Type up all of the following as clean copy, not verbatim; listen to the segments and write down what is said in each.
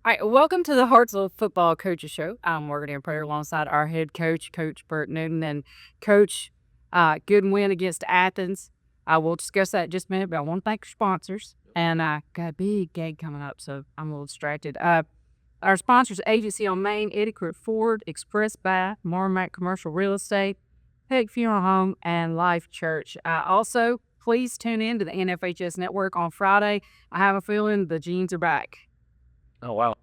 All right, welcome to the Hartsville Football Coaches Show. I'm Morgan Prayer alongside our head coach, Coach Burt Newton, and Coach. Good win against Athens. We'll discuss that in just a minute, but I want to thank our sponsors. And I got a big gig coming up, so I'm a little distracted. Our sponsors: Agency on Main, Eddie Crew Ford, Express Buy, Marmac Commercial Real Estate, Peck Funeral Home, and Life Church. Also, please tune in to the NFHS Network on Friday. I have a feeling the jeans are back. Oh, wow.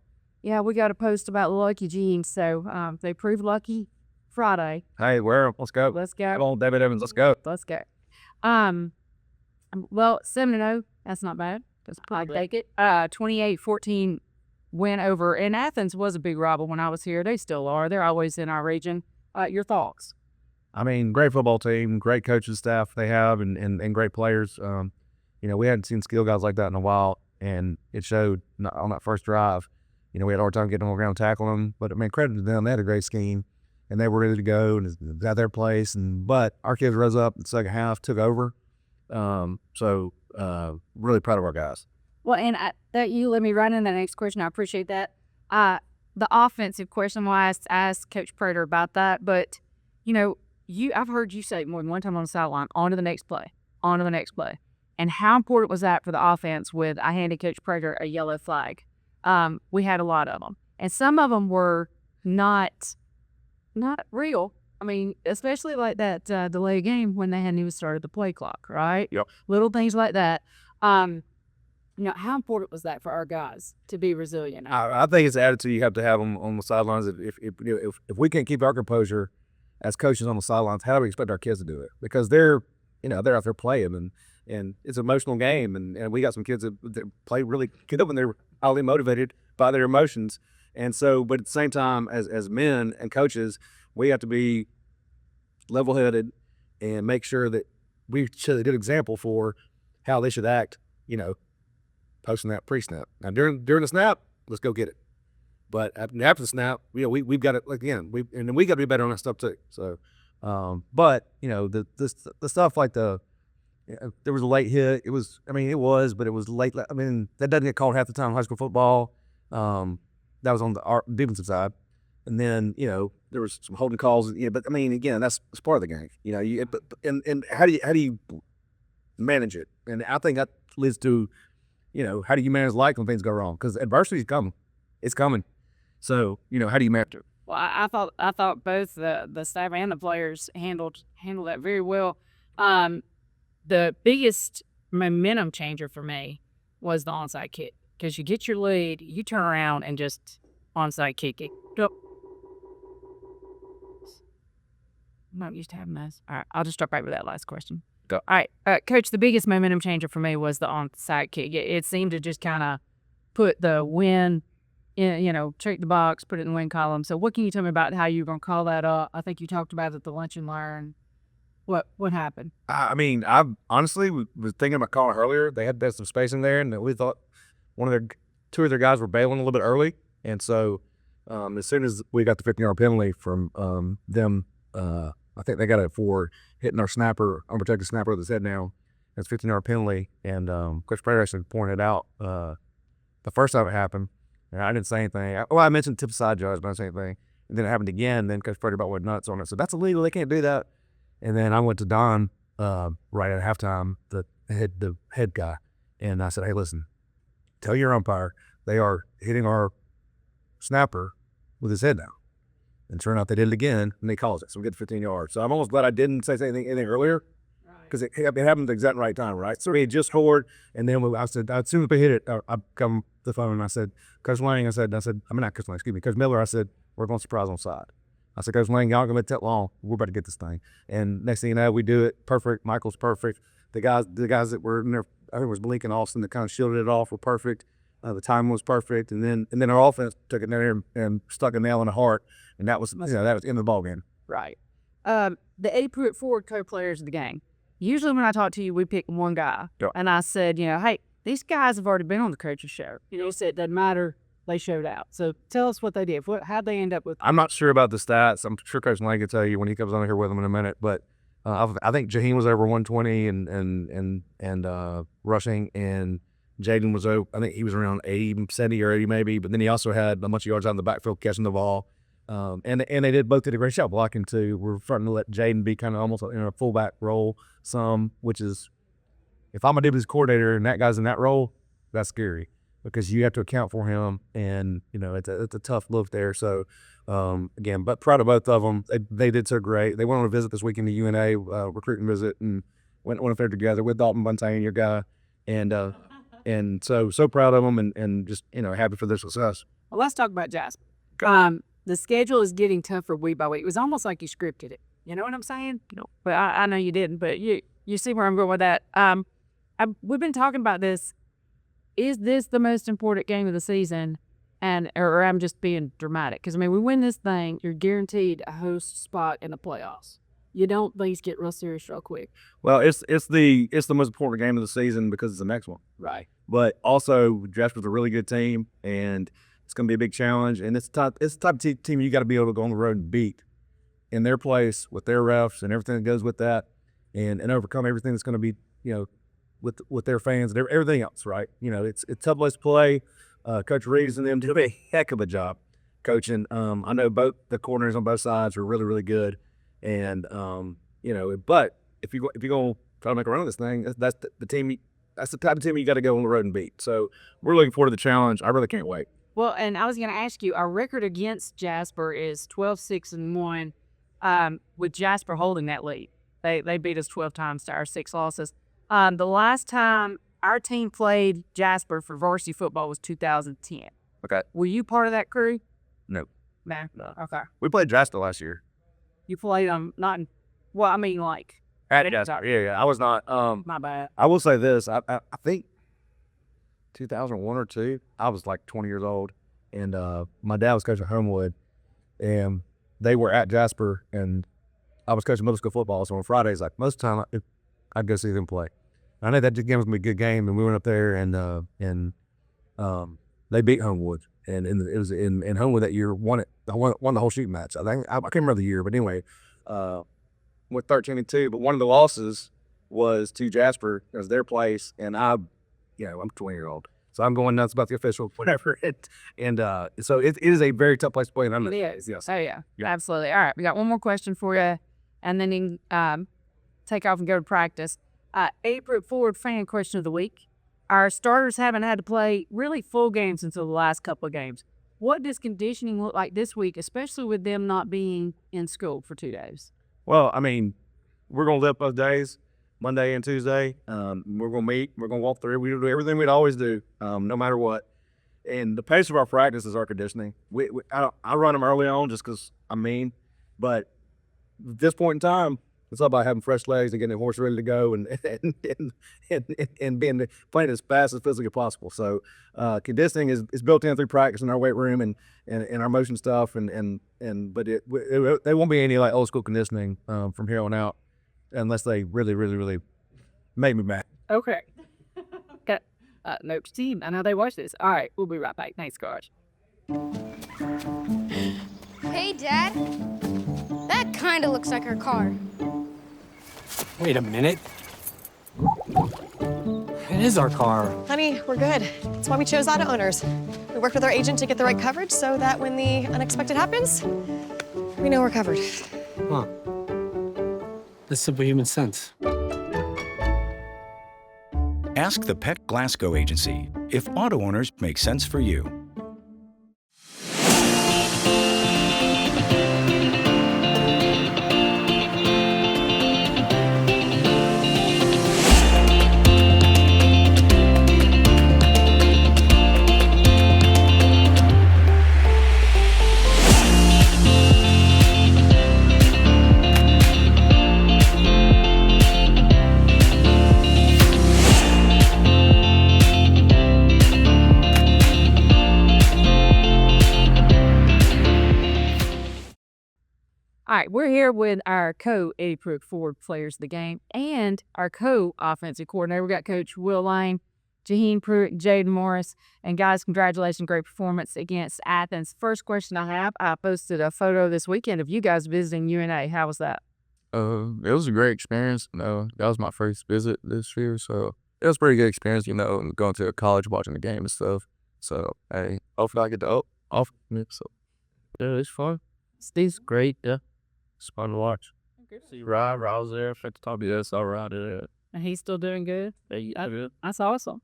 Yeah, we got a post about lucky jeans, so they proved lucky Friday. Hey, wear 'em. Let's go. Let's go. Come on, David Evans. Let's go. Let's go. Well, 7-0, that's not bad. I'll take it. 28-14 win over, and Athens was a big rival when I was here. They still are. They're always in our region. Your thoughts? I mean, great football team, great coaching staff they have, and great players. We hadn't seen skill guys like that in a while, and it showed on that first drive. We had a hard time getting on the ground, tackling them, but I mean, credit to them. They had a great scheme, and they were ready to go and got their place. But our kids rose up in the second half, took over. Really proud of our guys. Well, and you let me run in the next question. I appreciate that. The offensive question, I asked Coach Prater about that, but I've heard you say more than one time on the sideline, on to the next play, on to the next play. And how important was that for the offense with I handed Coach Prater a yellow flag? We had a lot of them. And some of them were not real. I mean, especially like that delay game when they hadn't even started the play clock, right? Yep. Little things like that. How important was that for our guys to be resilient? I think it's the attitude you have to have on the sidelines. If we can't keep our composure as coaches on the sidelines, how do we expect our kids to do it? Because they're out there playing, and it's an emotional game, and we got some kids that play really good when they're highly motivated by their emotions. And so, but at the same time, as men and coaches, we have to be level-headed and make sure that we show a good example for how they should act, post-snap, pre-snap. Now, during the snap, let's go get it. But after the snap, we've got it, and we got to be better on that stuff too. So, the stuff like there was a late hit. It was late. I mean, that doesn't get called half the time in high school football. That was on the defensive side. And then, there was some holding calls. But I mean, again, that's part of the game. And how do you manage it? And I think that leads to, how do you manage life when things go wrong? Because adversity is coming. It's coming. So, how do you manage it? Well, I thought both the staff and the players handled that very well. The biggest momentum changer for me was the onside kick, because you get your lead, you turn around and just onside kick it. I'm not used to having this. All right, I'll just start right with that last question. Go. All right, Coach, the biggest momentum changer for me was the onside kick. It seemed to just kind of put the win in, check the box, put it in the win column. So what can you tell me about how you're going to call that up? I think you talked about it at the lunch and learn. What happened? I mean, I honestly was thinking about calling earlier. They had some space in there, and we thought two of their guys were bailing a little bit early. And so as soon as we got the 15-yard penalty from them, I think they got it for hitting our unprotected snapper with his head down. It's a 15-yard penalty, and Coach Prater actually pointed out the first time it happened, and I didn't say anything. I mentioned tip side judge, but I didn't say anything. And then it happened again. Then Coach Prater about went nuts on it. So that's illegal. They can't do that. And then I went to Don right at halftime, the head guy, and I said, "Hey, listen, tell your umpire they are hitting our snapper with his head down." And sure enough, they did it again, and they calls it. So we get the 15 yards. So I'm almost glad I didn't say anything earlier, because it happened at the exact right time, right? So we had just scored, and then I said, as soon as we hit it, I come to the phone and I said, "Coach Lang," I said, I mean, not Coach Lang, excuse me, Coach Miller, I said, "We're going to surprise on side." I said, "Coach Lang, y'all gonna be that long. We're about to get this thing." And next thing you know, we do it perfect. Michael's perfect. The guys that were in there, I think it was Malik and Austin that kind of shielded it off, were perfect. The timing was perfect, and then our offense took it there and stuck a nail in the heart, and that was that was the end of the ball game. Right. The Eddie Pruitt Ford co-players of the game. Usually when I talk to you, we pick one guy, and I said, hey, these guys have already been on the coaches show. You said it doesn't matter. They showed out. So tell us what they did. How'd they end up with? I'm not sure about the stats. I'm sure Coach Lang can tell you when he comes on here with them in a minute. But I think Jaheim was over 120 and rushing, and Jaden was, I think he was around 80, 70 or 80 maybe, but then he also had a bunch of yards out in the backfield catching the ball. And they both did a great job blocking too. We're starting to let Jaden be kind of almost in a fullback role which is, if I'm a defensive coordinator and that guy's in that role, that's scary because you have to account for him, and it's a tough look there. So again, but proud of both of them. They did so great. They went on a visit this weekend to UNA, recruiting visit, and went up there together with Dalton Buntain, your guy, and so proud of them, and just happy for their success. Well, let's talk about Jasper. The schedule is getting tougher week by week. It was almost like you scripted it. You know what I'm saying? No. But I know you didn't. But you see where I'm going with that. We've been talking about this. Is this the most important game of the season? Or I'm just being dramatic? Because, we win this thing, you're guaranteed a host spot in the playoffs. You don't, things get real serious real quick. Well, it's the most important game of the season because it's the next one. Right. But also, Jasper's a really good team, and it's going to be a big challenge. And it's the type of team you got to be able to go on the road and beat in their place with their refs and everything that goes with that, and overcome everything that's going to be, with their fans and everything else, right? It's a tough place to play. Coach Reeves and them do a heck of a job coaching. I know both the corners on both sides are really, really good, and but if you go try to make a run of this thing, that's the team. That's the type of team you got to go on the road and beat. So we're looking forward to the challenge. I really can't wait. Well, and I was going to ask you, our record against Jasper is 12-6-1, with Jasper holding that lead. They beat us 12 times to our 6 losses. The last time our team played Jasper for varsity football was 2010. Okay. Were you part of that crew? No. No. Okay. We played Jasper last year. You played them, not in, well, like. At Jasper. Yeah. I was not. My bad. I will say this. I think 2001 or 2, I was like 20 years old, and my dad was coaching Homewood, and they were at Jasper, and I was coaching middle school football. So on Fridays, like most of the time, I'd go see them play. I know that game was gonna be a good game, and we went up there, and they beat Homewood, and it was in Homewood that year won the whole shooting match. I think I can't remember the year, but anyway, went 13-2. But one of the losses was to Jasper. It was their place, and I'm a 20-year-old, so I'm going nuts about the official, whatever. So it is a very tough place to play. And it is. Yes. Oh yeah, absolutely. All right, we got one more question for you, and then you can take off and go to practice. April Forward fan question of the week. Our starters haven't had to play really full games until the last couple of games. What does conditioning look like this week, especially with them not being in school for 2 days? Well, we're going to live both days, Monday and Tuesday. We're going to meet. We're going to walk through. We do everything we'd always do, no matter what. And the pace of our practice is our conditioning. I run them early on just because I'm mean. But at this point in time, it's all about having fresh legs and getting the horse ready to go and playing as fast as physically possible. So conditioning is built in through practice in our weight room and our motion stuff. But there won't be any like old school conditioning from here on out unless they really, really, really make me mad. Okay. Got note to team. I know they watch this. All right, we'll be right back. Thanks, guys. Hey, Dad. That kind of looks like our car. Wait a minute. It is our car. Honey, we're good. That's why we chose auto owners. We worked with our agent to get the right coverage so that when the unexpected happens, we know we're covered. Huh. That's simple human sense. Ask the Peck Glasgow Agency if auto owners make sense for you. All right, we're here with our co-Eddie Pruitt Ford players of the game and our co-offensive coordinator. We got Coach Will Lane, Jaheen Pruitt, Jaden Morris. And guys, congratulations, great performance against Athens. First question I have, I posted a photo this weekend of you guys visiting UNA. How was that? It was a great experience. That was my first visit this year, so it was a pretty good experience, you know, going to college, watching the game and stuff. So, hey, hopefully I get to off from it. So, Yeah, it's fun. Steve's great. Yeah, it's fun to watch. See Rod was there. At the top of that, saw Rod there. And he's still doing good. They good. That's awesome.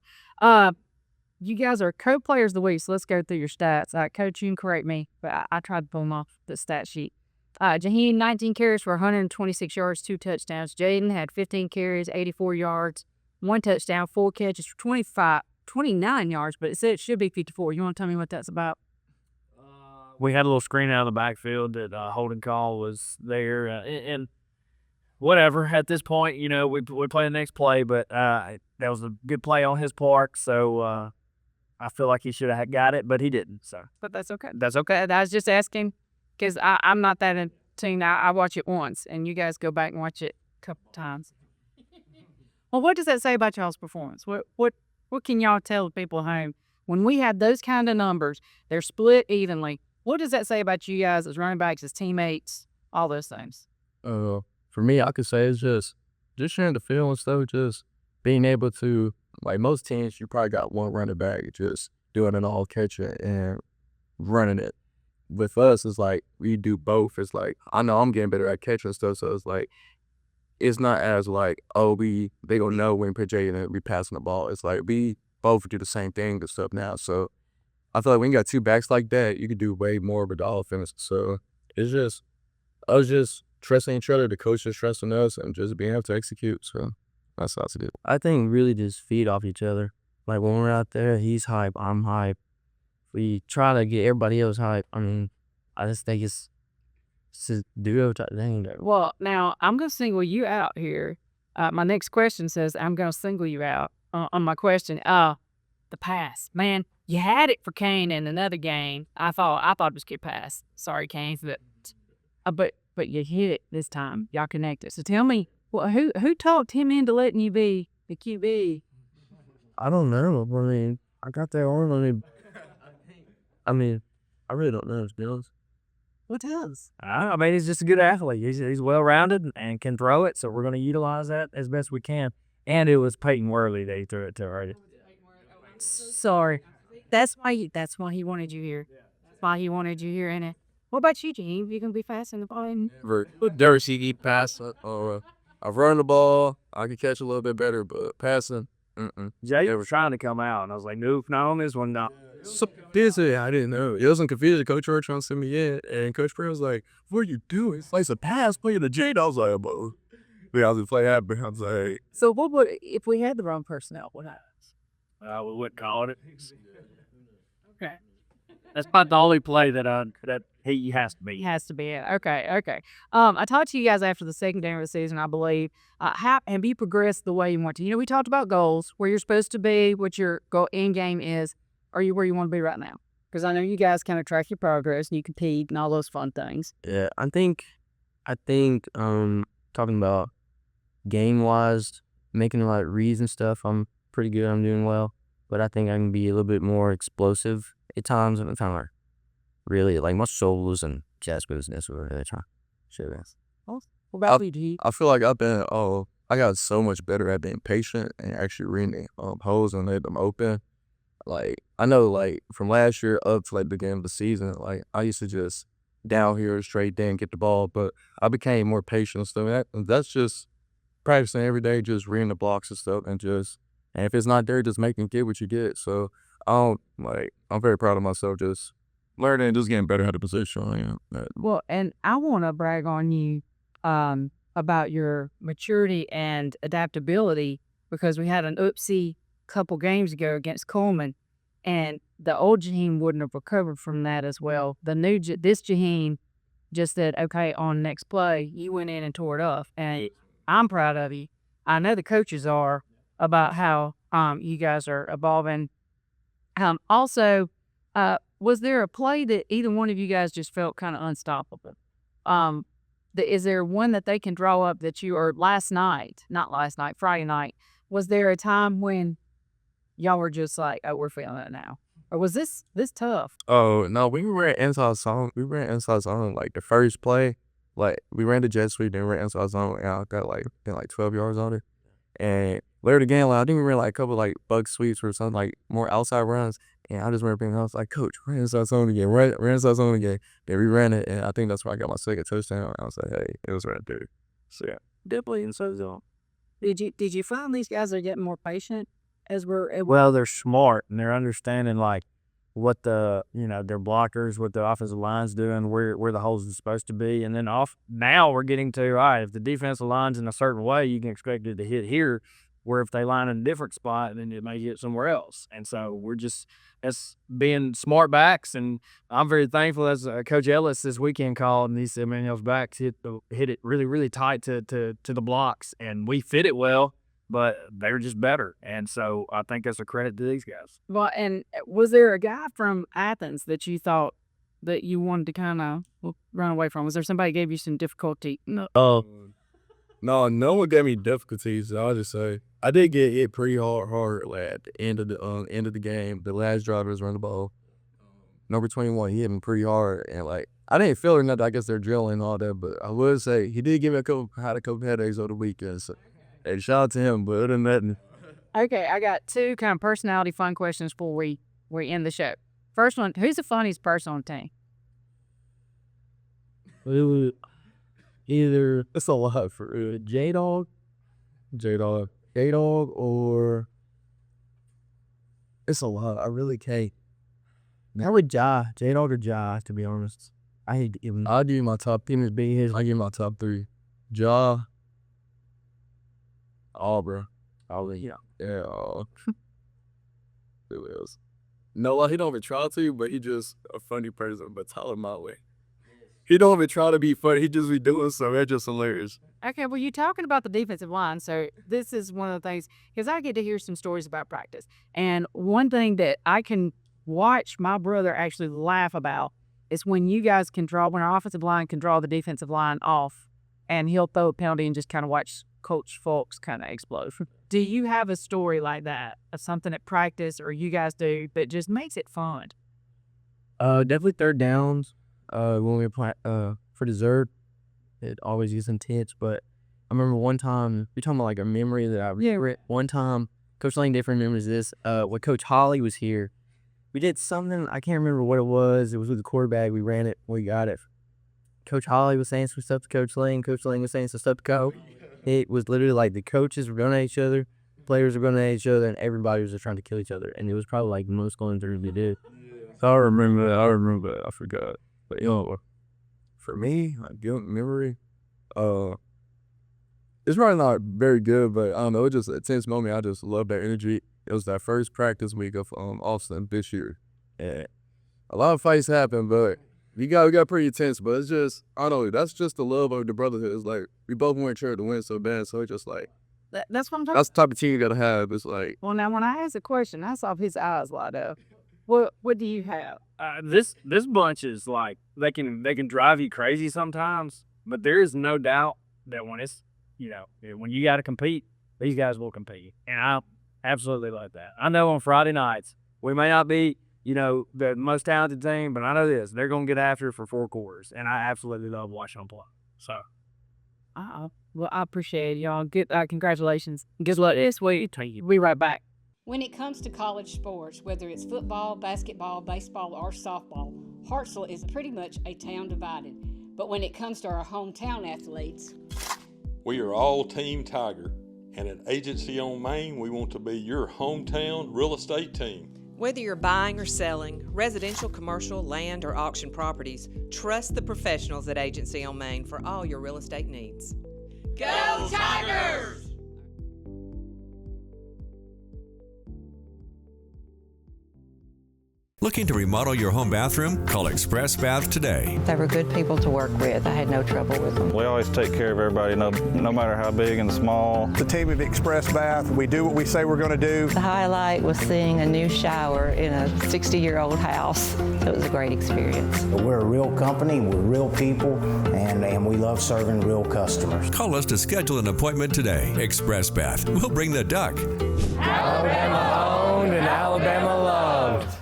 You guys are co-players of the week, so let's go through your stats. Coach, you can correct me, but I tried to pull them off the stat sheet. Jaheim, 19 carries for 126 yards, 2 touchdowns. Jaden had 15 carries, 84 yards, 1 touchdown, 4 catches for 29 yards, but it said it should be 54. You want to tell me what that's about? We had a little screen out of the backfield that holding call was there, and whatever. At this point, you know, we play the next play, but that was a good play on his part. So I feel like he should have got it, but he didn't. So, But that's okay. That's okay. I was just asking because I'm not that in tune. I watch it once, and you guys go back and watch it a couple times. Well, what does that say about y'all's performance? What can y'all tell people at home when we have those kind of numbers? They're split evenly. What does that say about you guys as running backs, as teammates, all those things? for me, I could say it's just sharing the field and stuff. Just being able to, like most teams, you probably got one running back just doing it all, catching and running it. With us, it's like we do both. It's like I know I'm getting better at catching stuff, so it's like it's not as like, oh, they gonna know when pitch and we passing the ball. It's like we both do the same thing and stuff now. So I feel like when you got two backs like that, you could do way more with the offense. So it's just us just trusting each other, the coaches trusting us, and just being able to execute. So that's how it's good. I think really just feed off each other. Like when we're out there, he's hype, I'm hype. We try to get everybody else hype. I mean, I just think it's a duo type thing there. Well, now I'm going to single you out here. My next question says I'm going to single you out on my question. The pass, man, you had it for Kane in another game. I thought it was good pass. Sorry, Kane, but you hit it this time. Y'all connected. So tell me, who talked him into letting you be the QB? I don't know. I mean, I got that arm on me. I mean, I really don't know, to be honest. What else? I mean, he's just a good athlete. He's well-rounded and can throw it, so we're going to utilize that as best we can. And it was Peyton Worley that he threw it to already. Sorry. That's why he wanted you here. That's why he wanted you here, innit? What about you, Gene? You gonna be fast in the ball? Never see he pass. I run the ball. I can catch a little bit better, but passing, Jay was trying to come out, and I was like, nope, not on this one, no. So busy. I didn't know. It wasn't confusing. Coach Roy trying to send me in, and Coach Perry was like, "What are you doing? It's like a pass, playing the J." I was like, "Bro." Yeah, I was just playing that, but I was like, So what would if we had the wrong personnel? What happens? We wouldn't call it. Okay. That's about the only play that he has to be. He has to be in. Okay. I talked to you guys after the second game of the season, I believe. Have you progressed the way you want to? You know, we talked about goals, where you're supposed to be, what your goal end game is. Are you where you want to be right now? Because I know you guys kind of track your progress and you compete and all those fun things. Yeah, I think talking about game-wise, making a lot of reads and stuff, I'm pretty good. I'm doing well. But I think I can be a little bit more explosive at times. And kind of really, like, my shoulders and chest moves, and that's what they're trying to show us. What about you, G? I feel like I got so much better at being patient and actually reading holes and letting them open. Like, I know, like, from last year up to, like, the beginning of the season, like, I used to just down here straight down, get the ball, but I became more patient and stuff. That's just practicing every day, just reading the blocks and stuff, and if it's not there, just making get what you get. So, I'm very proud of myself, just learning and just getting better at the position. Well, and I want to brag on you about your maturity and adaptability, because we had an oopsie couple games ago against Coleman, and the old Jaheim wouldn't have recovered from that as well. This Jaheim just said, okay, on next play, you went in and tore it off, and I'm proud of you. I know the coaches are, about how you guys are evolving. Also, was there a play that either one of you guys just felt kind of unstoppable? Is there one that they can draw up that Friday night, was there a time when y'all were just like, oh, we're feeling it now? Or was this tough? Oh, no, we ran inside zone. Like, the first play, like, we ran the jet sweep, then we ran inside zone, and I got, like, 12 yards on it. And later the game, like, I think we ran like a couple like bug sweeps or something, like more outside runs. And I just remember being, I was like, Coach, ran inside zone again, ran inside zone again. Then we ran it, and I think that's where I got my second touchdown. I was like, hey, it was right there. So yeah, definitely inside zone. Did you find these guys are getting more patient as we're Well, they're smart and they're understanding like what their blockers, what the offensive line's doing, where the holes are supposed to be, and then now we're getting to, all right, if the defensive line's in a certain way, you can expect it to hit here. Where if they line in a different spot, then it may hit somewhere else. And so that's being smart backs. And I'm very thankful as Coach Ellis this weekend called, and he said, man, those backs hit it really, really tight to the blocks, and we fit it well, but they're just better. And so I think that's a credit to these guys. Well, and was there a guy from Athens that you thought that you wanted to kind of run away from? Was there somebody who gave you some difficulty? No. No one gave me difficulties. I'll just say I did get hit pretty hard like, at the end of the game. The last driver was running the ball. Number 21, he hit me pretty hard, and like I didn't feel it or nothing. I guess they're drilling and all that, but I would say he did give me a couple headaches over the weekend. So hey, shout out to him. But other than that, Okay, I got two kind of personality fun questions before we end the show. First one, who's the funniest person on the team? It was either it's a lot for J-Dog, or it's a lot. I really can't. probably J-Dog or Ja, to be honest. I hate to give him. I'll give you my top. Him as being his. I'll give you my top 3. Ja. Bro. Yeah. Yeah. Who else? No, he don't even try to, but he just a funny person. But Tyler Motley, he don't even try to be funny. He just be doing so. That's just hilarious. Okay, well, you're talking about the defensive line, so this is one of the things, because I get to hear some stories about practice. And one thing that I can watch my brother actually laugh about is when you guys when our offensive line can draw the defensive line off, and he'll throw a penalty and just kind of watch Coach Fulks kind of explode. Do you have a story like that of something at practice or you guys do that just makes it fun? Definitely third downs. When we play for dessert, it always gets intense. But I remember one time, you're talking about like a memory that I read. One time, Coach Lane different remembers this. When Coach Holly was here, we did something, I can't remember what it was. It was with the quarterback. We ran it. We got it. Coach Holly was saying some stuff to Coach Lane. Coach Lane was saying some stuff to Coach. It was literally like the coaches were going at each other, players were going at each other, and everybody was just trying to kill each other. And it was probably like the most going through we did. So I remember that. I forgot. But for me, like good memory, it's probably not very good, but I don't know. It was just a tense moment. I just love that energy. It was that first practice week of Austin this year, and a lot of fights happened, but we got pretty intense. But it's just, I don't know. That's just the love of the brotherhood. It's like we both weren't sure to win so bad, so it's just like That's what I'm talking. that's the type of team you gotta have. It's like, Well, now when I asked the question, I saw his eyes light up. What do you have? This bunch is like they can drive you crazy sometimes, but there is no doubt that when it's when you got to compete, these guys will compete, and I absolutely like that. I know on Friday nights we may not be the most talented team, but I know this: they're gonna get after it for 4 quarters, and I absolutely love watching them play. So, Well, I appreciate it, y'all. Good, congratulations. Good luck this week. We'll be right back. When it comes to college sports, whether it's football, basketball, baseball, or softball, Hartselle is pretty much a town divided. But when it comes to our hometown athletes, we are all Team Tiger, and at Agency on Main, we want to be your hometown real estate team. Whether you're buying or selling, residential, commercial, land, or auction properties, trust the professionals at Agency on Main for all your real estate needs. Go Tigers! Looking to remodel your home bathroom? Call Express Bath today. They were good people to work with. I had no trouble with them. We always take care of everybody, no matter how big and small. The team of Express Bath, we do what we say we're going to do. The highlight was seeing a new shower in a 60-year-old house. It was a great experience. We're a real company, we're real people, and we love serving real customers. Call us to schedule an appointment today. Express Bath. We'll bring the duck. Alabama owned and Alabama loved.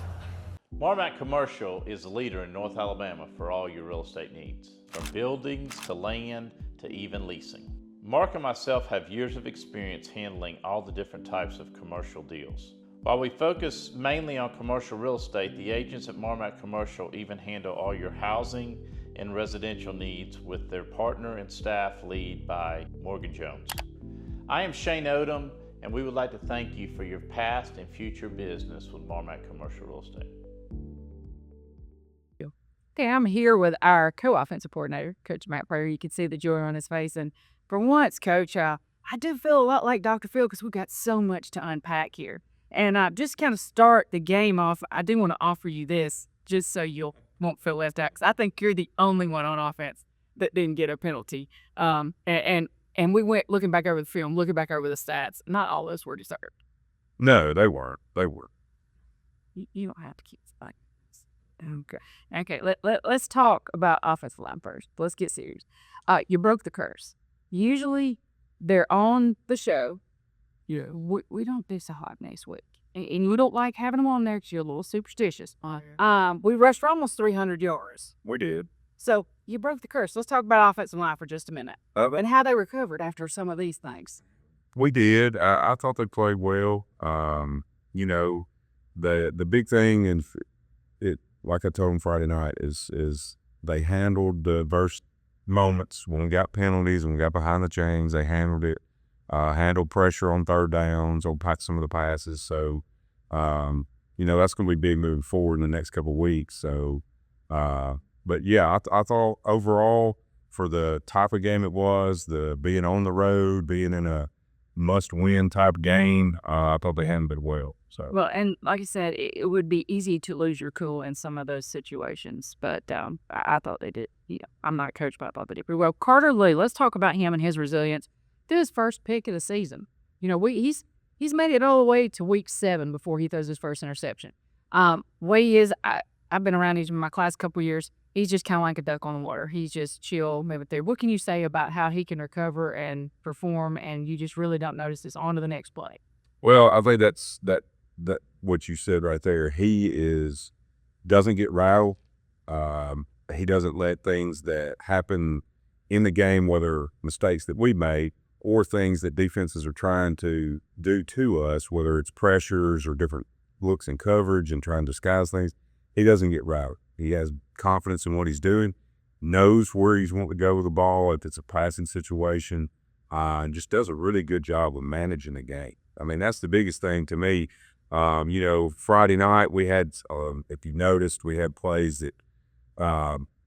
Marmac Commercial is the leader in North Alabama for all your real estate needs, from buildings to land to even leasing. Mark and myself have years of experience handling all the different types of commercial deals. While we focus mainly on commercial real estate, the agents at Marmac Commercial even handle all your housing and residential needs with their partner and staff lead by Morgan Jones. I am Shane Odom, and we would like to thank you for your past and future business with Marmac Commercial Real Estate. Okay, I'm here with our co-offensive coordinator, Coach Matt Prayer. You can see the joy on his face. And for once, Coach, I do feel a lot like Dr. Phil because we've got so much to unpack here. And just kind of start the game off, I do want to offer you this just so you won't feel left out, because I think you're the only one on offense that didn't get a penalty. And we went looking back over the film, looking back over the stats. Not all those were deserved. No, they weren't. They weren't. You don't have to keep it like this. Okay. Let's talk about offensive line first. Let's get serious. You broke the curse. Usually they're on the show. Yeah. We don't do so hot next week. And we don't like having them on there because you're a little superstitious. We rushed for almost 300 yards. We did. So you broke the curse. Let's talk about offensive line for just a minute and how they recovered after some of these things. We did. I thought they played well. You know, the big thing, and it, like I told them Friday night, is they handled the adverse moments when we got penalties, when we got behind the chains. They handled it. Handled pressure on third downs, on some of the passes. So, you know, that's going to be big moving forward in the next couple of weeks. So, but yeah, I thought overall for the type of game it was, the being on the road, being in a must-win type game, I thought they handled it well. So well, and like I said, it would be easy to lose your cool in some of those situations, but I thought they did. Yeah, I'm not a coach, but I thought they did pretty well. Carter Lee, let's talk about him and his resilience. Threw his first pick of the season. You know, he's made it all the way to week 7 before he throws his first interception. Way he is, I've been around him in my class a couple years. He's just kind of like a duck on the water. He's just chill, moving through. What can you say about how he can recover and perform, and you just really don't notice this on to the next play? well, I think that's what you said right there. He doesn't get rattled. He doesn't let things that happen in the game, whether mistakes that we made or things that defenses are trying to do to us, whether it's pressures or different looks in coverage and trying to disguise things, he doesn't get routed. He has confidence in what he's doing, knows where he's wanting to go with the ball if it's a passing situation, and just does a really good job of managing the game. I mean, that's the biggest thing to me. You know, Friday night we had, if you noticed, we had plays that,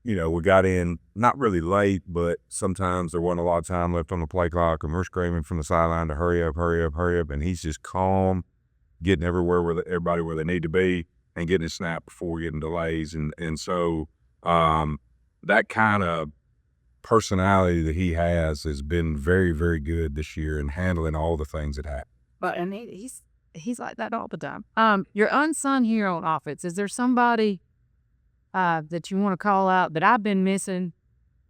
you know, we got in not really late, but sometimes there wasn't a lot of time left on the play clock, and we're screaming from the sideline to hurry up, hurry up, hurry up, and he's just calm, getting everybody where they need to be, and getting it snapped before getting delays, and so that kind of personality that he has been very, very good this year in handling all the things that happen. But and he's like that all the time. Your unsung hero on offense, is there somebody that you want to call out that I've been missing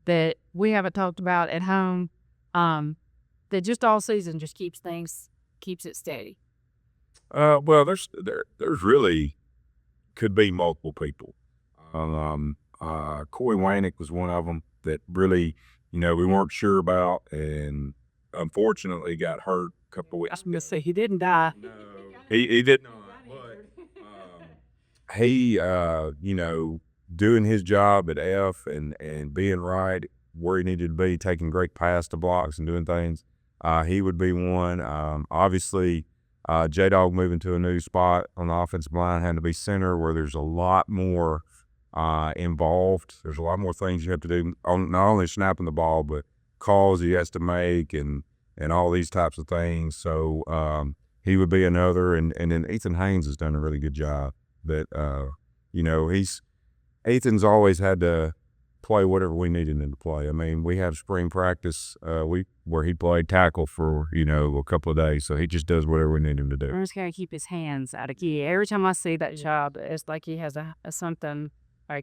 that we haven't talked about at home, that just all season just keeps it steady? Well, there's really could be multiple people. Corey Wanick was one of them that really, you know, we weren't sure about, and unfortunately got hurt a couple weeks. I was going to say, he didn't die. No, he did not. But he, you know, doing his job at F and being right where he needed to be, taking great pass to blocks and doing things, he would be one. Obviously, J-Dog moving to a new spot on the offensive line, had to be center, where there's a lot more involved. There's a lot more things you have to do, on not only snapping the ball, but calls he has to make and all these types of things. So he would be another. And then Ethan Haynes has done a really good job. But, you know, Ethan's always had to play whatever we needed him to play. I mean, we have spring practice where he played tackle for, you know, a couple of days. So he just does whatever we need him to do. We're just got to keep his hands out of key. Every time I see that job, it's like he has a something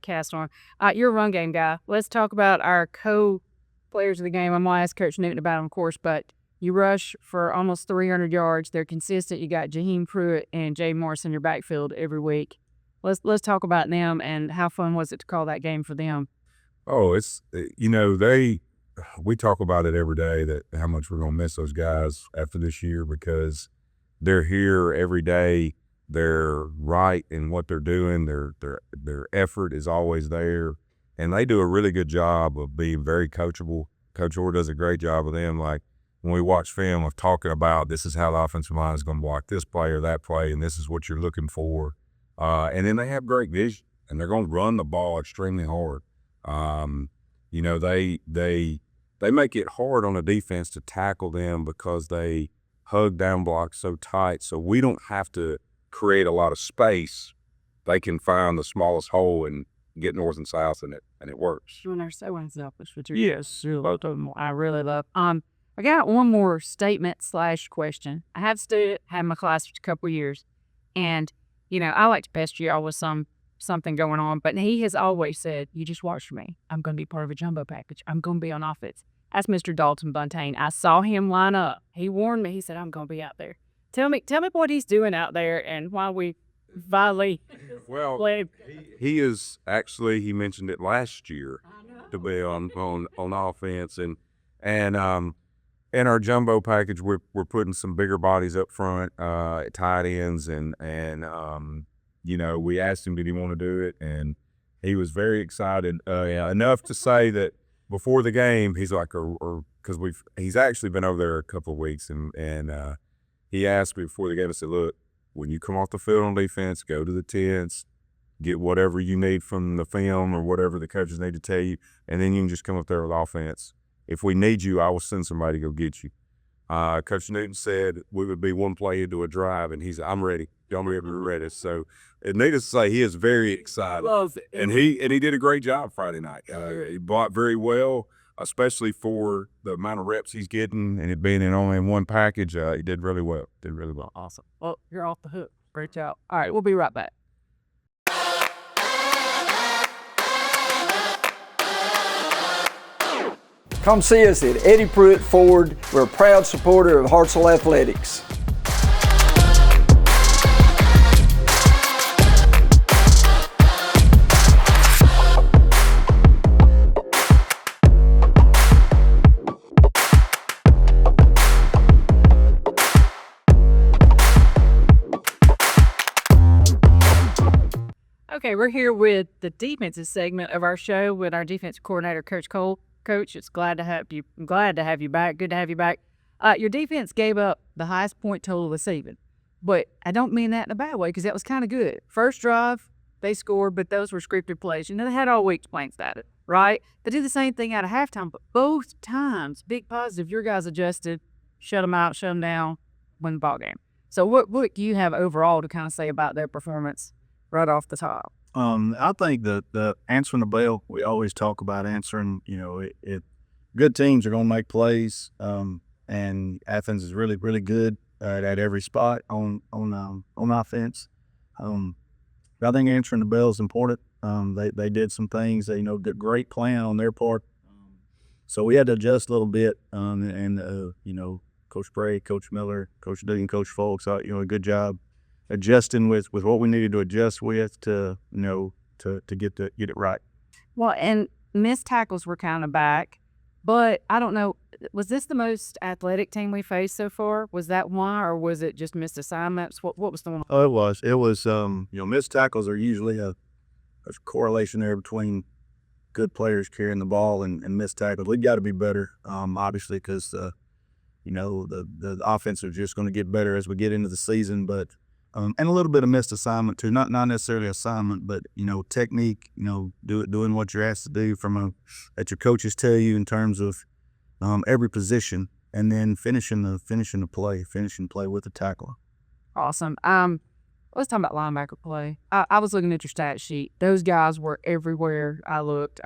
cast on. You're a run game guy. Let's talk about our co-players of the game. I'm going to ask Coach Newton about them, of course, but you rush for almost 300 yards. They're consistent. You got Jaheim Pruitt and Jay Morris in your backfield every week. Let's talk about them and how fun was it to call that game for them? Oh, it's, you know, they we talk about it every day that how much we're gonna miss those guys after this year because they're here every day. They're right in what they're doing. Their effort is always there, and they do a really good job of being very coachable. Coach Orr does a great job of them. Like when we watch film of talking about this is how the offensive line is going to block this play or that play, and this is what you're looking for. And then they have great vision, and they're going to run the ball extremely hard. You know, they make it hard on the defense to tackle them because they hug down blocks so tight. So we don't have to create a lot of space. They can find the smallest hole and get north and south in it, and it works. When they're so unselfish with your both of them. I really love. I got one more statement / question. I have student, had my class for a couple of years, and you know I like to pester y'all with something going on, but he has always said, "You just watch for me. I'm going to be part of a jumbo package. I'm going to be on offense." That's Mr. Dalton Buntain. I saw him line up. He warned me. He said, "I'm going to be out there." Tell me what he's doing out there and why we finally. Well, he is actually. He mentioned it last year to be on offense, and in our jumbo package, we're putting some bigger bodies up front, tight ends, and you know, we asked him did he want to do it, and he was very excited enough to say that before the game he's like, because he's actually been over there a couple of weeks, and he asked me before the game. I said, look, when you come off the field on defense, go to the tents, get whatever you need from the film or whatever the coaches need to tell you, and then you can just come up there with offense. If we need you, I will send somebody to go get you. Coach Newton said we would be one play into a drive, and he's I'm ready. Y'all be ready. So, needless to say, he is very excited, and he did a great job Friday night. He blocked very well, especially for the amount of reps he's getting, and it being in only one package. He did really well. Awesome. Well, you're off the hook. Great job. All right, we'll be right back. Come see us at Eddie Pruitt Ford. We're a proud supporter of Hartselle Athletics. Okay, we're here with the defensive segment of our show with our defensive coordinator, Coach Cole. Coach, it's glad to have you. I'm glad to have you back. Good to have you back. Your defense gave up the highest point total this evening, but I don't mean that in a bad way because that was kind of good. First drive, they scored, but those were scripted plays. You know, they had all week playing at it, right? They did the same thing out of halftime, but both times, big positive. Your guys adjusted, shut them out, shut them down, win the ball game. So what do you have overall to kind of say about their performance right off the top? I think the answering the bell, we always talk about answering, you know, good teams are going to make plays. And Athens is really, really good at every spot on offense. I think answering the bell is important. They did some things that, you know, did great plan on their part. So we had to adjust a little bit. You know, Coach Bray, Coach Miller, Coach Dean, Coach Folks, you know, a good job adjusting with what we needed to adjust with to, you know, to get it right. Well, and missed tackles were kind of back, but I don't know, was this the most athletic team we faced so far? Was that why, or was it just missed assignments? What was going on? Oh, it was. You know, missed tackles are usually a correlation there between good players carrying the ball and missed tackles. We've got to be better, obviously, because you know, the offense is just going to get better as we get into the season, but and a little bit of missed assignment too, not necessarily assignment, but, you know, technique, you know, doing what you're asked to do that your coaches tell you in terms of every position, and then finishing the play with the tackler. Awesome. Let's talk about linebacker play. I was looking at your stat sheet. Those guys were everywhere I looked.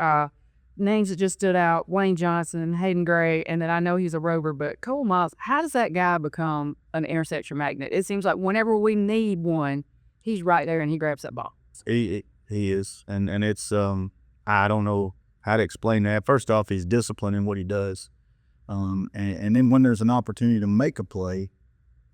Names that just stood out: Wayne Johnson, Hayden Gray, and then I know he's a rover, but Cole Miles. How does that guy become an interception magnet? It seems like whenever we need one, he's right there and he grabs that ball. He is, and it's I don't know how to explain that. First off, he's disciplined in what he does, and then when there's an opportunity to make a play,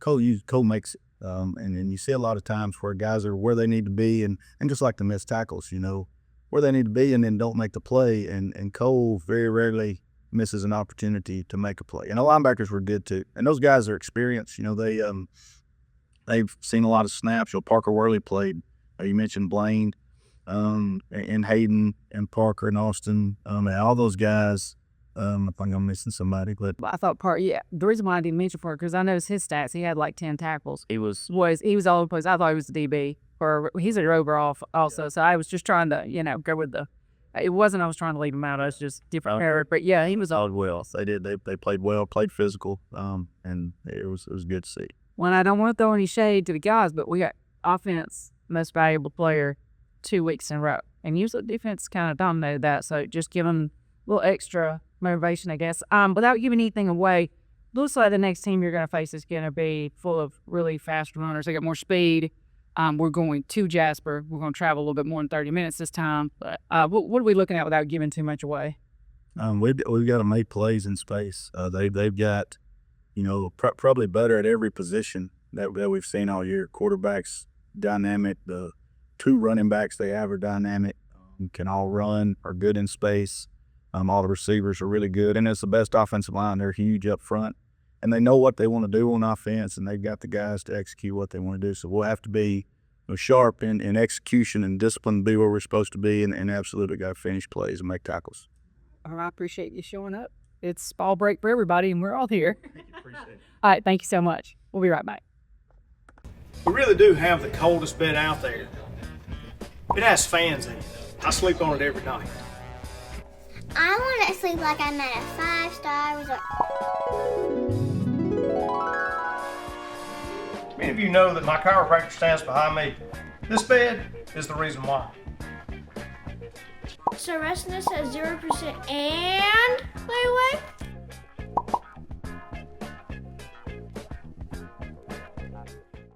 Cole makes it. And you see a lot of times where guys are where they need to be, and just like the missed tackles, you know, where they need to be and then don't make the play. And Cole very rarely misses an opportunity to make a play. And the linebackers were good too. And those guys are experienced. You know, they've seen a lot of snaps. You know, Parker Worley played. You mentioned Blaine, and Hayden and Parker and Austin, and all those guys. I think I'm missing somebody, but I thought the reason why I didn't mention Parker, because I know his stats. He had like 10 tackles. he was All over the place. I thought he was a DB, or he's a overall also. Yeah. So I was just trying to, go with the. It wasn't I was trying to leave him out. I was just different era. But yeah, he was all well. They did. They played well, played physical, and it was good to see. Well, I don't want to throw any shade to the guys, but we got offense most valuable player 2 weeks in a row, and usually defense kind of dominated that. So just give them a little extra motivation, I guess. Without giving anything away, looks like the next team you're going to face is going to be full of really fast runners. They got more speed. We're going to Jasper. We're going to travel a little bit more than 30 minutes this time. But what are we looking at without giving too much away? We've got to make plays in space. They've got, probably better at every position that we've seen all year. Quarterbacks dynamic. The 2 running backs they have are dynamic. Can all run. Are good in space. All the receivers are really good, and it's the best offensive line. They're huge up front, and they know what they want to do on offense, and they've got the guys to execute what they want to do. So we'll have to be sharp in execution and discipline, be where we're supposed to be, and absolutely got to finish plays and make tackles. I appreciate you showing up. It's ball break for everybody, and we're all here. Appreciate it. All right, thank you so much. We'll be right back. We really do have the coldest bed out there. It has fans in it. I sleep on it every night. I want to sleep like I'm at a 5-star resort. Many of you know that my chiropractor stands behind me. This bed is the reason why. So restlessness has 0% and wait.